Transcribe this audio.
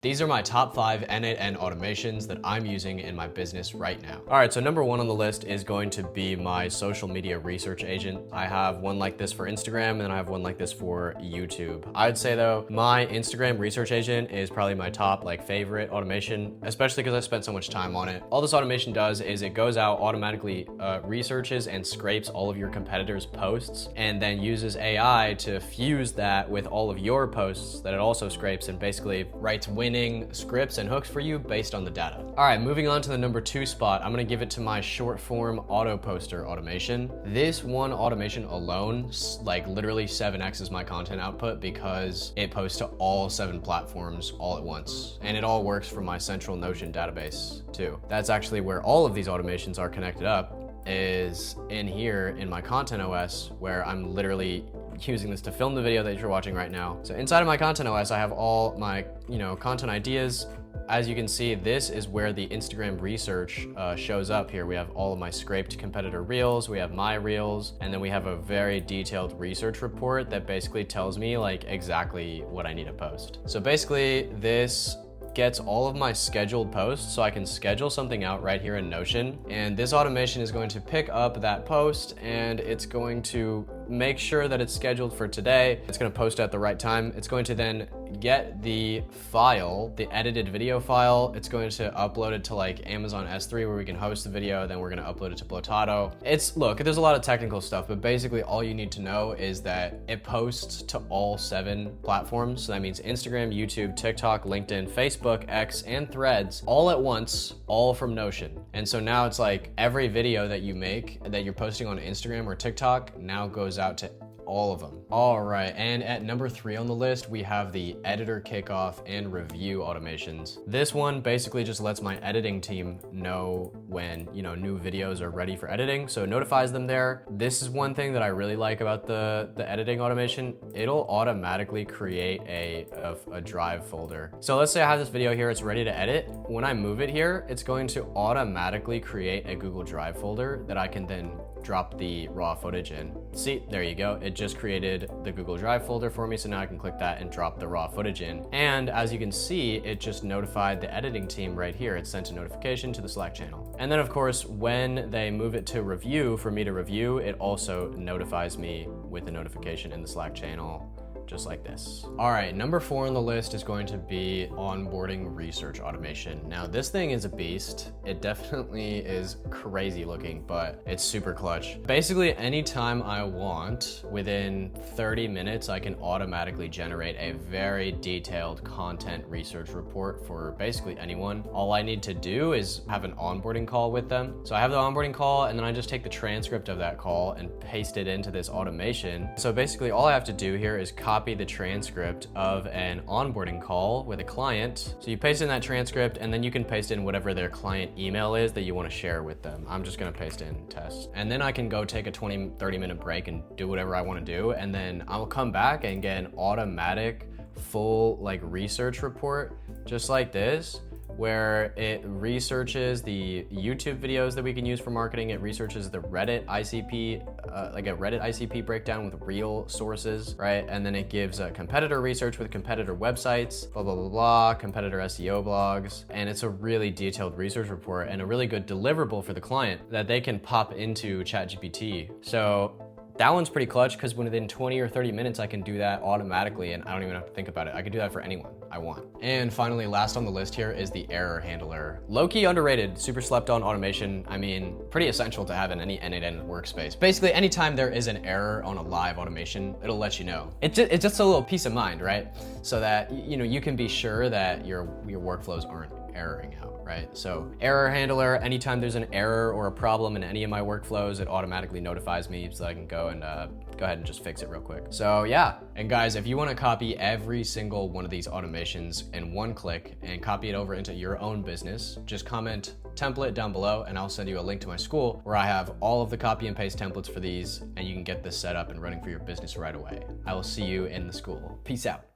These are my top 5 n8n automations that I'm using in my business right now. All right, so number 1 on the list is going to be my social media research agent. I have one like this for Instagram, and then I have one like this for YouTube. I'd say though, my Instagram research agent is probably my top favorite automation, especially because I spent so much time on it. All this automation does is it goes out, automatically researches and scrapes all of your competitors' posts, and then uses AI to fuse that with all of your posts that it also scrapes, and basically writes winning scripts and hooks for you based on the data. All right, moving on to the number 2 spot, I'm gonna give it to my short form auto poster automation. This one automation alone, literally 7x's my content output because it posts to all 7 platforms all at once. And it all works from my central Notion database too. That's actually where all of these automations are connected up, is in here in my content OS, where I'm literally using this to film the video that you're watching right now. So inside of my content OS, I have all my, content ideas. As you can see, this is where the Instagram research shows up here. We have all of my scraped competitor reels, we have my reels, and then we have a very detailed research report that basically tells me exactly what I need to post. So basically this gets all of my scheduled posts, so I can schedule something out right here in Notion, and this automation is going to pick up that post and it's going to make sure that it's scheduled for today. It's going to post at the right time. It's going to then get the file, the edited video file. It's going to upload it to Amazon S3 where we can host the video. Then we're going to upload it to Blotato. Look, there's a lot of technical stuff, but basically all you need to know is that it posts to all 7 platforms. So that means Instagram, YouTube, TikTok, LinkedIn, Facebook, X, and Threads all at once, all from Notion. And so now it's every video that you make that you're posting on Instagram or TikTok now goes out to all of them. All right, and at number 3 on the list, we have the Editor Kickoff and Review automations. This one basically just lets my editing team know when, new videos are ready for editing, so it notifies them there. This is one thing that I really like about the editing automation. It'll automatically create a drive folder. So let's say I have this video here, it's ready to edit. When I move it here, it's going to automatically create a Google Drive folder that I can then drop the raw footage in. See, there you go. It just created the Google Drive folder for me, so now I can click that and drop the raw footage in. And as you can see, it just notified the editing team right here. It sent a notification to the Slack channel. And then of course, when they move it to review for me to review, it also notifies me with the notification in the Slack channel, just like this. All right, number 4 on the list is going to be onboarding research automation. Now this thing is a beast. It definitely is crazy looking, but it's super clutch. Basically, anytime I want, within 30 minutes, I can automatically generate a very detailed content research report for basically anyone. All I need to do is have an onboarding call with them. So I have the onboarding call, and then I just take the transcript of that call and paste it into this automation. So basically all I have to do here is copy the transcript of an onboarding call with a client. So you paste in that transcript, and then you can paste in whatever their client email is that you want to share with them. I'm just going to paste in test. And then I can go take a 20-30 minute break and do whatever I want to do. And then I'll come back and get an automatic full research report just like this, where it researches the YouTube videos that we can use for marketing. It researches the Reddit ICP, a Reddit ICP breakdown with real sources, right? And then it gives competitor research with competitor websites, blah, blah, blah, blah, competitor SEO blogs. And it's a really detailed research report and a really good deliverable for the client that they can pop into ChatGPT. So that one's pretty clutch because within 20 or 30 minutes, I can do that automatically and I don't even have to think about it. I can do that for anyone I want. And finally, last on the list here is the error handler. Low-key underrated, super slept on automation. I mean, pretty essential to have in any n8n workspace. Basically, anytime there is an error on a live automation, it'll let you know. It's just a little peace of mind, right? So that, you can be sure that your workflows aren't erroring out, right? So error handler, anytime there's an error or a problem in any of my workflows, it automatically notifies me so I can go ahead and just fix it real quick. So yeah, and guys, if you want to copy every single one of these automations in one click and copy it over into your own business, just comment template down below and I'll send you a link to my school where I have all of the copy and paste templates for these, and you can get this set up and running for your business right away. I will see you in the school. Peace out.